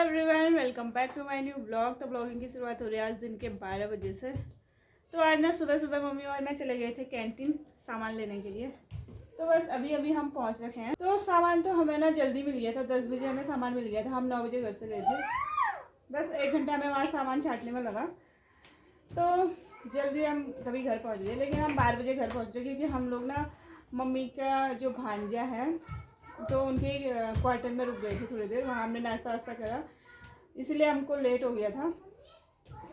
Everyone, welcome back to my new blog. तो blogging की शुरुआत हो रही है आज दिन के 12 बजे से। तो आज ना सुबह सुबह मम्मी और मैं चले गए थे कैंटीन सामान लेने के लिए। तो बस अभी अभी हम पहुंच रखे हैं। तो सामान तो हमें ना जल्दी मिल गया था, 10 बजे हमें सामान मिल गया था। हम 9 बजे घर से गए थे। बस 1 घंटा हमें वहाँ सामान छाँटने में लगा, तो जल्दी हम तभी घर पहुँच गए। लेकिन हम 12 बजे घर पहुँच रहे क्योंकि हम लोग ना मम्मी का जो भांजा है तो उनके क्वार्टर में रुक गए थे थोड़ी देर। वहाँ हमने नाश्ता वास्ता करा, इसलिए हमको लेट हो गया था।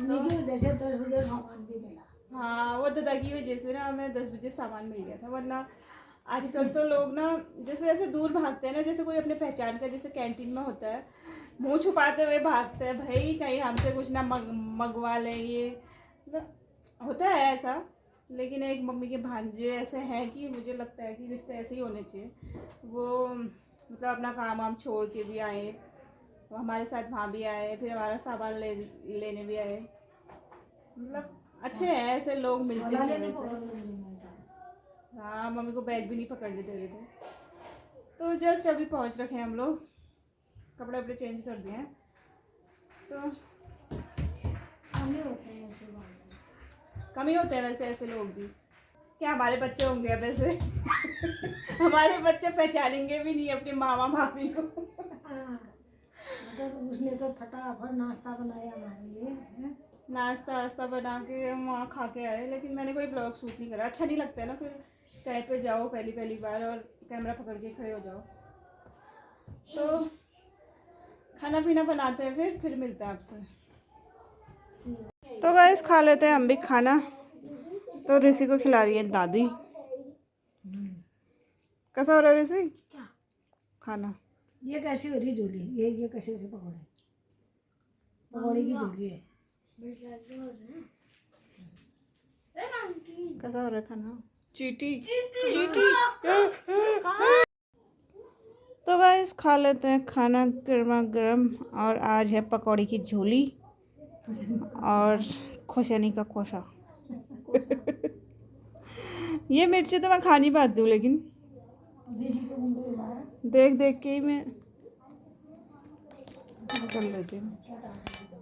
जैसे 10 बजे सामान भी मिला। हाँ, वो दादा की वजह से ना हमें 10 बजे सामान मिल गया था। वरना आजकल तो लोग ना जैसे जैसे दूर भागते हैं ना, जैसे कोई अपने पहचान का जैसे कैंटीन में होता है, मुंह छुपाते हुए भागते हैं, भाई कहीं हमसे कुछ ना मंगवा लें। ये होता है ऐसा। लेकिन एक मम्मी के भांजे ऐसे हैं कि मुझे लगता है कि रिश्ते ऐसे ही होने चाहिए। वो मतलब अपना काम वाम छोड़ के भी आए, वो हमारे साथ वहाँ भी आए, फिर हमारा सामान लेने भी आए। मतलब अच्छे हैं ऐसे लोग, मिलते हैं वैसे। हाँ, मम्मी को बैग भी नहीं पकड़ने दे रहे थे। तो जस्ट अभी पहुँच रखे हैं हम लोग, कपड़े वपड़े चेंज कर दिए हैं। तो कम ही होते हैं वैसे ऐसे लोग भी। क्या हमारे बच्चे होंगे अब ऐसे हमारे बच्चे पहचानेंगे भी नहीं अपनी मामा मामी को। तो उसने तो फटाफट नाश्ता बनाया हमारे लिए। नाश्ता वास्ता बना के हम वहाँ खा के आए। लेकिन मैंने कोई ब्लॉग शूट नहीं करा, अच्छा नहीं लगता है ना फिर कहीं पे जाओ पहली पहली बार और कैमरा पकड़ के खड़े हो जाओ। तो खाना पीना बनाते हैं, फिर मिलते हैं आपसे। तो गाइस खा लेते हैं हम भी खाना। तो ऋषि को खिला रही है दादी। कैसा हो रहा है ऋषि क्या खाना? ये कैसी हो रही झोली? ये कैसे हो रही पकौड़े? पकौड़े की झोली है। कैसा हो रहा है खाना? चीटी चीटी। तो गाइस खा लेते हैं खाना गर्मा गर्म। और आज है पकौड़ी की झोली और खोशनी का खोशा। ये मिर्ची तो मैं खा नहीं पाती हूँ, लेकिन देख देख के ही मैं कर लेती हूँ।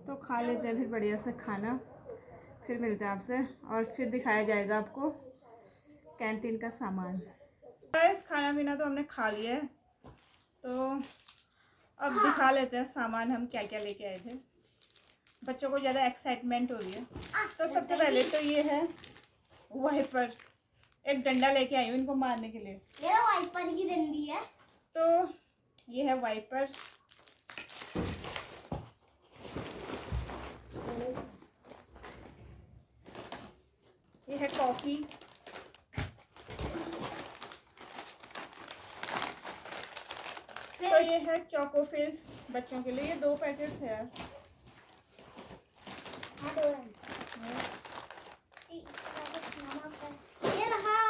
तो खा लेते हैं फिर बढ़िया से खाना, फिर मिलते हैं आपसे और फिर दिखाया जाएगा आपको कैंटीन का सामान। बस खाना पीना तो हमने खा लिया है, तो अब दिखा लेते हैं सामान हम क्या क्या लेके आए थे। बच्चों को ज़्यादा एक्साइटमेंट हो रही है। तो सबसे पहले तो ये है वाइपर, एक डंडा लेके आई हूँ इनको मारने के लिए। ये वाइपर की डंडी है। तो ये है वाइपर। ये है कॉफी। तो ये है चोकोफिल्स बच्चों के लिए, ये 2 पैकेट है यार। ये रहा,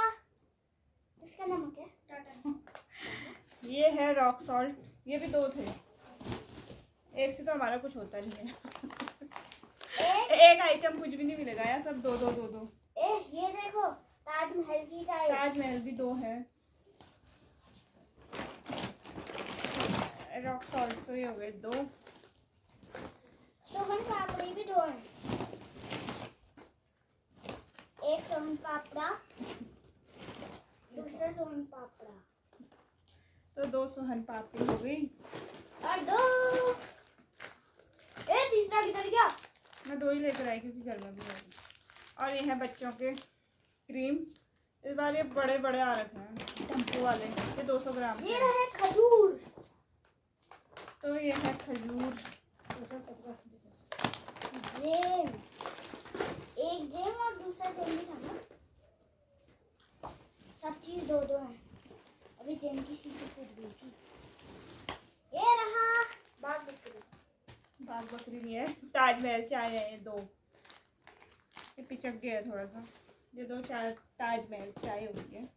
इसका नमक है टाटा। ये है रॉक सॉल्ट, ये भी 2 थे। एक से तो हमारा कुछ होता नहीं है। एक आइटम कुछ भी नहीं मिलेगा यार, सब 2। ये देखो, ताजमहल की चाय। ताजमहल भी 2 है। रॉक सॉल्ट तो ये हो गए 2। सोहन पापड़ी भी 2 है। एक सोहन पापड़ा, दूसरा सोहन पापड़ा। तो 2 सोहन पापड़ी हो गई और 2। तीसरा किधर गया? मैं 2 ही लेकर आई क्योंकि घर में भी है। और ये है बच्चों के क्रीम। इस बार ये बड़े बड़े आ रखे हैं टेम्पो वाले, ये 200 ग्राम के ये हैं। रहे खजूर। तो ये है खजूर। जेम, एक जेम और दूसरा जेम भी था ना। सब चीज 2 है। अभी जेम की शीशी टूट गई थी। ये रहा बाग बकरी। बाग बकरी नहीं है, ताजमहल चाय है ये 2। ये पिचक गया है थोड़ा सा। ये 2 चाय ताजमहल चाय हो गई है।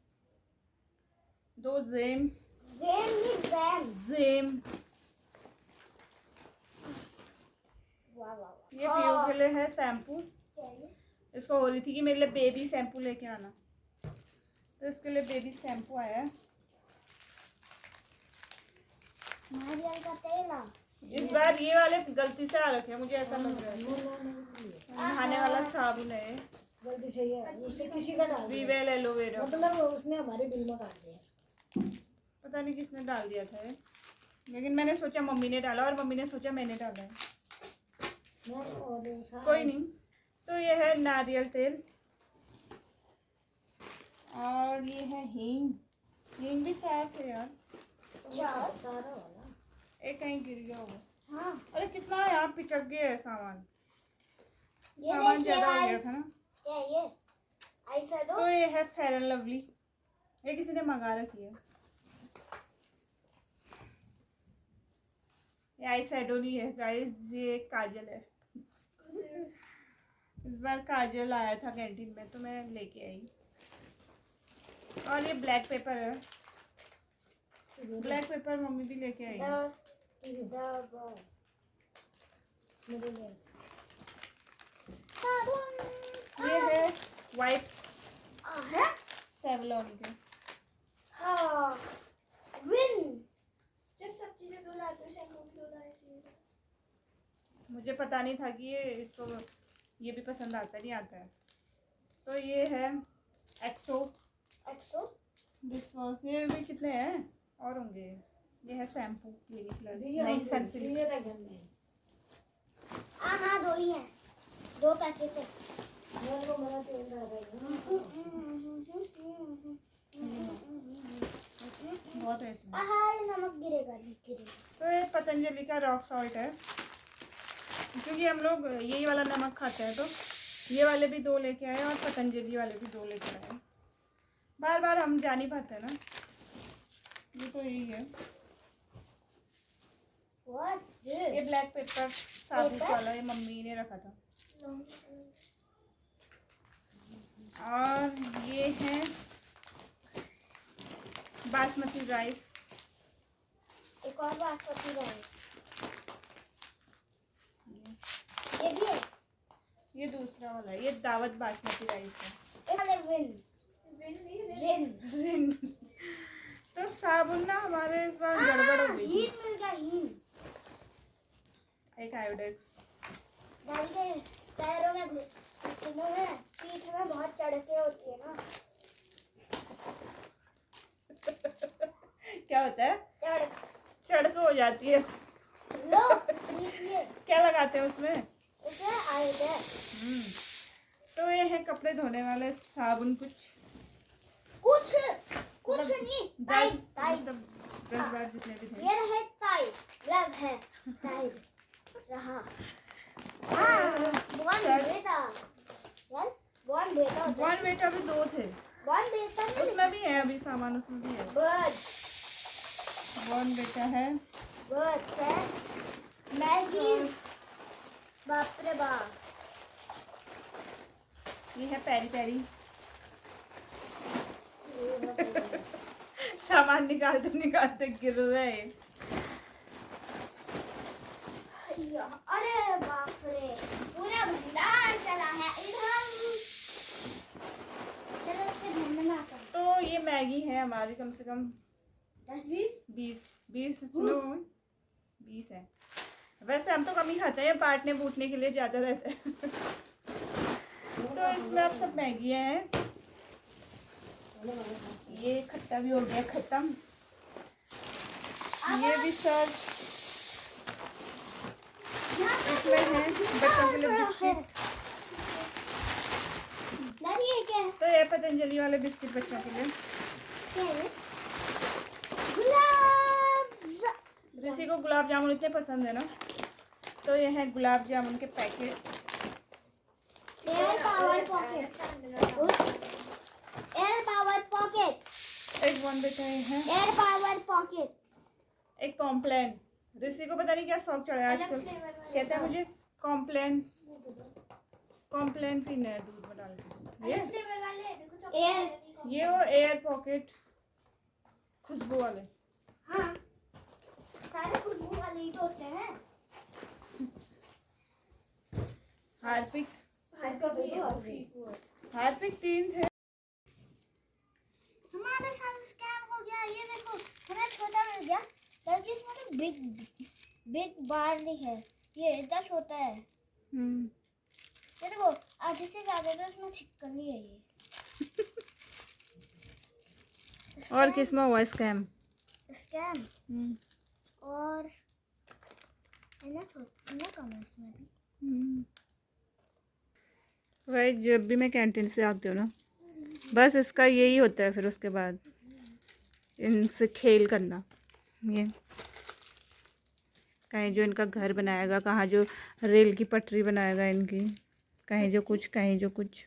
2 जेम। जेम नहीं जैम। जेम। वाह वाह। ये पीयू के लिए है शैम्पू। इसको हो रही थी कि मेरे लिए बेबी शैम्पू लेके आना, तो इसके लिए बेबी शैम्पू आया है। नारियल का तेल। इस बार यार ये वाले गलती से आ रखे हैं, मुझे ऐसा लग रहा है। नहाने वाला साबुन है, गलती सही है, उससे किसी का डाल दिया। वीवेल एलोवेरा, मतलब उसने हमारे बिल में काट दिया। पता नहीं किसने डाल दिया था ये, लेकिन मैंने सोचा मम्मी ने डाला और मम्मी ने सोचा मैंने डाला है। कोई नहीं। तो ये है नारियल तेल और ये है हींग। हींग भी 4 थे यार, सारा वाला एक कहीं गिर गया होगा। हाँ अरे कितना यार पिचक गया है सामान, ये सामान देखिए ज्यादा हो गया गाइस, था ना। क्या है ये आई शैडो। तो ये है फेयर एंड लवली, ये किसी ने मंगा रखी है। ये आई शैडो नहीं है गाइस, ये काजल है। इस बार काजल आया था कैंटीन में तो मैं लेके आई। और ये ब्लैक पेपर है, ब्लैक पेपर मम्मी भी लेके आई है। ये है वाइप्स है सेवलॉन के। हाँ विन। जब सब चीजें धो लाते हो शैम्पू भी धो लाना चाहिए। मुझे पता नहीं था कि ये इसको ये भी पसंद आता नहीं आता है। तो ये है एक्सो एक्सो डिशवॉश, ये भी कितने हैं और होंगे। ये है शैम्पू क्लिनिक प्लस नई सनसिल्क। हाँ दो ही हैं, 2 पैकेट है। बहुत है इसमें। ये नमक गिरेगा तो ये पतंजलि का रॉक सॉल्ट है, क्योंकि हम लोग यही वाला नमक खाते हैं तो ये वाले भी 2 लेके आए और पतंजलि वाले भी 2 लेके आए। बार बार हम जा नहीं पाते ना, ये तो यही है। What's this? ये ब्लैक पेपर साबुत वाला, ये मम्मी ने रखा था। और ये है बासमती राइस, एक और बासमती राइस, ये भी है। ये दूसरा वाला है, ये दावत बासमती राइस है। एक वाले विन। तो साबुन ना हमारे इस बार गड़बड़ हो गई थी। हीन मिल गया हीन। एक आयोडेक्स। गाड़ी के पैरों में घुटनों में पीठ में बहुत चढ़के होती है ना। क्या होता है? चढ़ चढ़क हो जाती है। लो लीजिए, क्या लगाते हैं उसमें? उसे आयोडेक्स। तो ये है कपड़े धोने वाले साबुन, कुछ मतलब नहीं, 10 टाइट टाइट। मतलब 10 बार जितने भी थे। ये रहे टाइट, लब है टाइट रहा। बॉन बेटा यार, बॉन बेटा होता है। बॉन बेटा भी 2 थे, बॉन बेटा नहीं, उसमें भी है अभी सामान, उसमें भी है। बर्ड बॉन बेटा है। बर्ड है मैगी। बाप रे बाप। ये है पेरी पेरी। सामान निकालते निकालते गिर रहे हैं। अरे बाप रे, पूरा भंडार चला है इधर। चलो इससे घूमने में आता हूँ। तो ये मैगी है हमारी, कम से कम 10-20 20 सुनो 20 है। वैसे हम तो कम ही खाते हैं, बांटने बूटने के लिए ज़्यादा रहते हैं। तो इसमें अब सब मैगी हैं। ये खट्टा भी हो गया खत्म। ये भी सब इसमें है बच्चों के लिए बिस्किट। दादी ये क्या है? तो ये पतंजलि वाले बिस्किट बच्चों के लिए। क्या है? गुलाब किसी को गुलाब जामुन इतने पसंद है ना, तो ये है गुलाब जामुन के packet. Air power pocket, air power pocket, एक बॉन बेटा है, एयर पावर पॉकेट। एक कॉम्प्लेन। ऋषि को पता नहीं क्या शौक चढ़ा है आजकल, कहता है मुझे कॉम्प्लेन पीना है दूध में डाल के। एयर, ये वो एयर पॉकेट खुशबू वाले। हाँ सारे खुशबू वाले ही तो होते हैं। हार्पिक हमारे 3 थे। साथ स्कैम हो गया। ये देखो हमें छोटा मिल गया, बल्कि इसमें तो बिग बिग बार्ली है, ये 10 होता है। ये देखो आधे से ज्यादा तो उसमें छिपकली है ये। और किस में हुआ स्कैम? स्कैम और है ना कम है इसमें भी। भाई जब भी मैं कैंटीन से आती हूँ ना, बस इसका यही होता है। फिर उसके बाद इनसे खेल करना, ये कहीं जो इनका घर बनाएगा, कहाँ जो रेल की पटरी बनाएगा इनकी, कहीं जो कुछ, कहीं जो कुछ।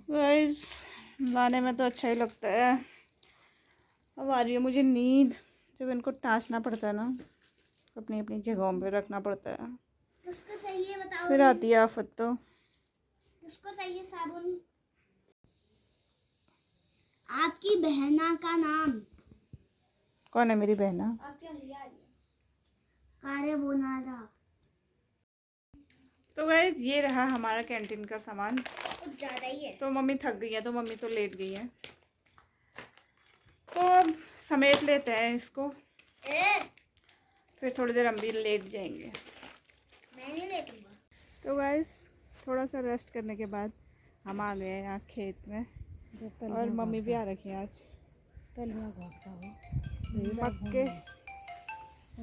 गाइस लाने में तो अच्छा ही लगता है। अब आ रही है मुझे नींद, जब इनको टाँचना पड़ता है ना, अपनी अपनी जगहों पे रखना पड़ता है, किसको चाहिए बताओ? फिर आती है आफत। तो किसको चाहिए साबुन? आपकी बहना का नाम कौन है? मेरी बहना। आपके कार्य बोनारा। तो गाइस ये रहा हमारा कैंटीन का सामान। कुछ ज्यादा ही है। तो मम्मी थक गई है, तो मम्मी तो लेट गई है, तो अब समेट लेते हैं इसको, फिर थोड़ी देर हम भी लेट जाएंगे। मैं नहीं लेटूंगा। तो गाइस थोड़ा सा रेस्ट करने के बाद हम आ गए हैं यहाँ खेत में, और मम्मी भी आ रखी है आज।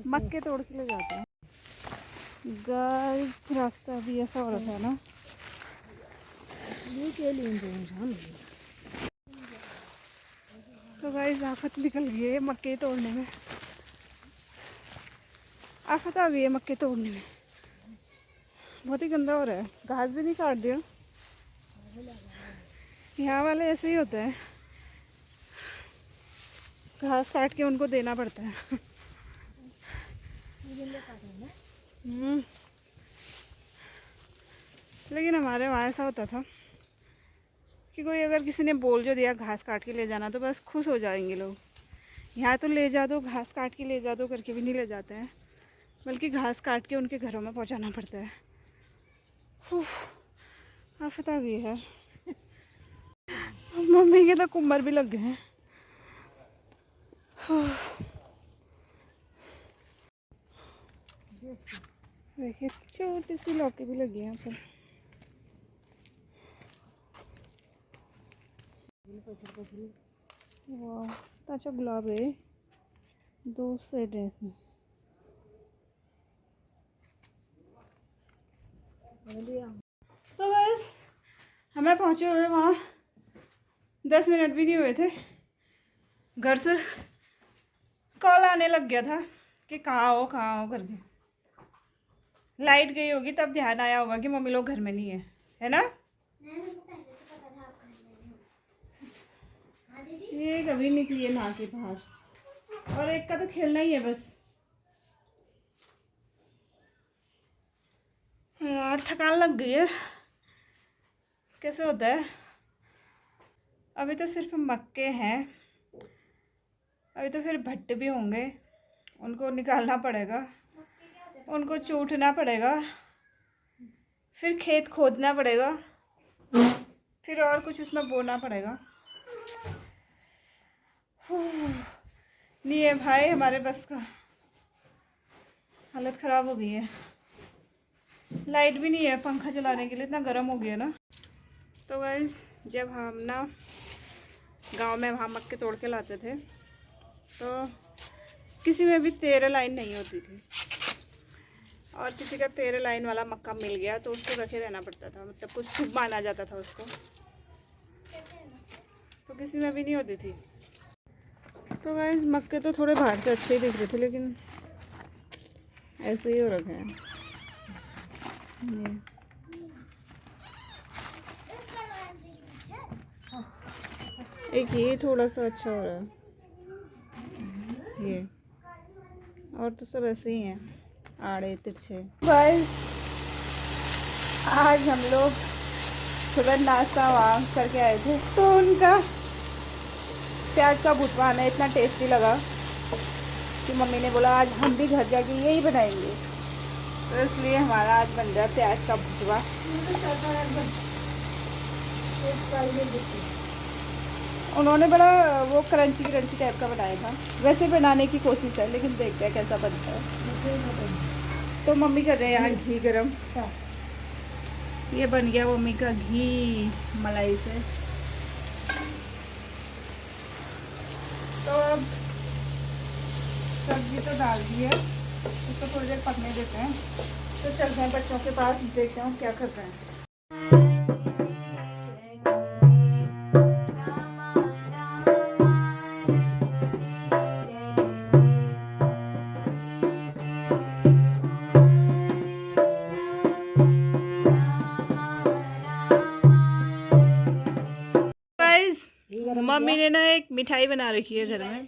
मक्के तोड़ के ले जाते हैं। गाइस रास्ता भी ऐसा हो रहा था ना, तो गाइस आफत निकल गई है मक्के तोड़ने में। आफत आ गई है मक्के तोड़ने में। बहुत ही गंदा हो रहा है, घास भी नहीं काट दिया। यहाँ वाले ऐसे ही होते हैं, घास काट के उनको देना पड़ता है। लेकिन हमारे वहाँ ऐसा होता था कि कोई अगर किसी ने बोल जो दिया घास काट के ले जाना, तो बस खुश हो जाएंगे लोग। यहाँ तो ले जा दो, घास काट के ले जा दो करके भी नहीं ले जाते हैं, बल्कि घास काट के उनके घरों में पहुँचाना पड़ता है। आफत आ गई है। मम्मी के तो कुम्बर भी लग गए हैं। देखिए छोटी सी लौकी भी लगी है यहाँ पर। वाह अच्छा गुलाब है, 2 सेट है इसमें। तो बस हमें पहुँचे हुए वहाँ 10 मिनट भी नहीं हुए थे, घर से कॉल आने लग गया था कि कहाँ हो करके। लाइट गई होगी तब ध्यान आया होगा कि मम्मी लोग घर में नहीं है ना? ये कभी निकली है नहा के बाहर, और एक का तो खेलना ही है बस। यार थकान लग गई है, कैसे होता है। अभी तो सिर्फ मक्के हैं, अभी तो फिर भट्टे भी होंगे, उनको निकालना पड़ेगा, उनको चूटना पड़ेगा, फिर खेत खोदना पड़ेगा, फिर और कुछ उसमें बोना पड़ेगा। नहीं है भाई हमारे बस का, हालत ख़राब हो गई है। लाइट भी नहीं है पंखा चलाने के लिए, इतना गर्म हो गया ना। तो गाइस जब हम ना गांव में वहाँ मक्के तोड़ के लाते थे, तो किसी में भी 13 लाइन नहीं होती थी, और किसी का 13 लाइन वाला मक्का मिल गया तो उसको रखे रहना पड़ता था, मतलब कुछ शुभ माना जाता था उसको, तो किसी में भी नहीं होती थी। तो गाइस मक्के तो थोड़े बाहर से अच्छे ही दिख रहे थे, लेकिन ऐसे ही हो रखे हैं। एक ये थोड़ा सा अच्छा हो रहा है, ये और तो सब ऐसे ही हैं आड़े तिरछे। गाइस आज हम लोग सुबह नाश्ता वहाँ करके आए थे, तो उनका प्याज का भुटवा हमें इतना टेस्टी लगा कि मम्मी ने बोला आज हम भी घर जाके यही बनाएंगे, तो इसलिए हमारा आज बन गया प्याज का भुटवा। उन्होंने बड़ा वो क्रंची क्रंची टाइप का बनाया था, वैसे बनाने की कोशिश है, लेकिन देखते हैं कैसा बनता है। तो मम्मी कर रहे हैं यहाँ घी गरम। ये बन गया मम्मी का घी मलाई से। तो अब सब्जी तो डाल दी है, इसको थोड़ी देर पकने देते हैं। तो चलते हैं बच्चों के पास, देखते हैं क्या कर रहे हैं। मम्मी ने ना एक मिठाई बना रखी है घर में,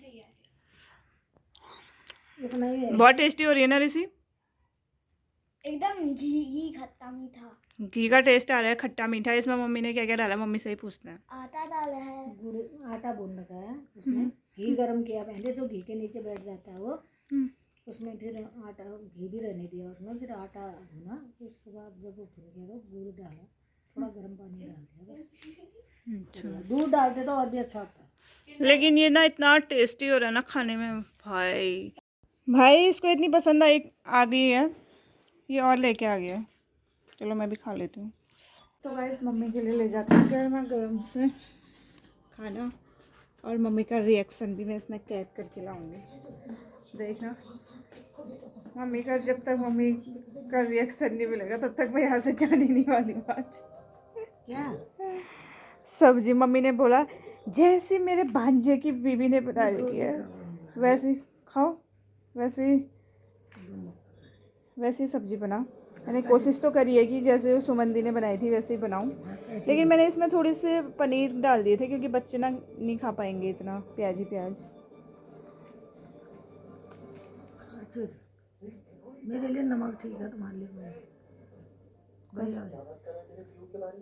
इतना ही है। बहुत टेस्टी हो रही है ना ऋषि। एकदम घी घी खट्टा मीठा, घी का टेस्ट आ रहा है, खट्टा मीठा। इसमें मम्मी ने क्या क्या डाला, मम्मी से ही पूछते हैं। आटा डाला है, गुड़ आटा भून रखा है उसमें, घी गरम किया पहले, जो घी के नीचे बैठ जाता है वो, उसमें फिर आटा घी भी रहने दिया उसमें, फिर आटा भुना, फिर उसके बाद जब वो फूल गया तो गुड़ डाला, थोड़ा गर्म पानी डाल दिया बस। अच्छा, दूध डालते तो और भी अच्छा होता है। लेकिन ये ना इतना टेस्टी हो रहा है ना खाने में भाई। भाई इसको इतनी पसंद आ गई है, ये और लेके आ गया। चलो मैं भी खा लेती हूँ। तो गाइस मम्मी के लिए ले जाते हैं गर्मा गर्म से खाना, और मम्मी का रिएक्शन भी मैं इसमें कैद करके लाऊंगी। देखना मम्मी का, जब तक मम्मी का रिएक्शन नहीं मिलेगा तब तक मैं यहाँ से जाने नहीं वाली हूँ आज। क्या सब्जी मम्मी ने बोला जैसे मेरे भांजे की बीबी ने बना रखी है वैसे खाओ, वैसे ही सब्जी बना। मैंने कोशिश तो करी है कि जैसे सुमन दी ने बनाई थी वैसे ही बनाऊं, लेकिन मैंने इसमें थोड़ी से पनीर डाल दिए थे क्योंकि बच्चे ना नहीं खा पाएंगे इतना प्याज ही प्याज। मेरे लिए नमक ठीक है, तुम्हारे लिए बढ़िया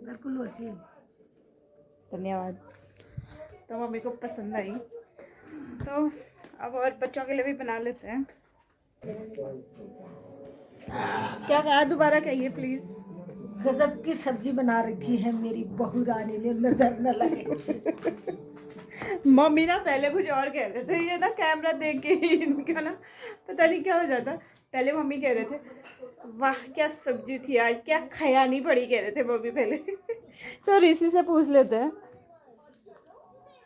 बिल्कुल वैसी। धन्यवाद। तो मम्मी को पसंद आई, तो अब और बच्चों के लिए भी बना लेते हैं। क्या कहा, दोबारा कहिए प्लीज। गजब की सब्जी बना रखी है मेरी बहू रानी ने, नजर न लगे। मम्मी ना पहले कुछ और कह रहे थे, ये ना कैमरा देख के ही इनका ना पता नहीं क्या हो जाता। पहले मम्मी कह रहे थे वाह क्या सब्जी थी आज, क्या खयानी पड़ी, कह रहे थे मम्मी पहले। तो ऋषि से पूछ लेते हैं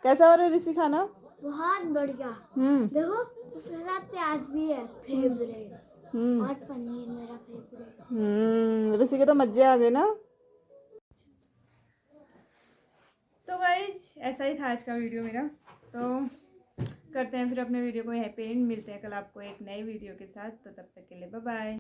कैसा हो रहा है ऋषि खाना। बहुत बढ़िया। देखो उसके साथ प्याज भी है, फेवरेट। और पनीर मेरा फेवरेट। ऋषि के तो मजे आ गए ना। तो गाइस ऐसा ही था आज का वीडियो मेरा। तो करते हैं फिर अपने वीडियो को यहीं पे एंड, मिलते हैं कल आपको एक नई वीडियो के साथ। तो तब तक के लिए बाय बाय।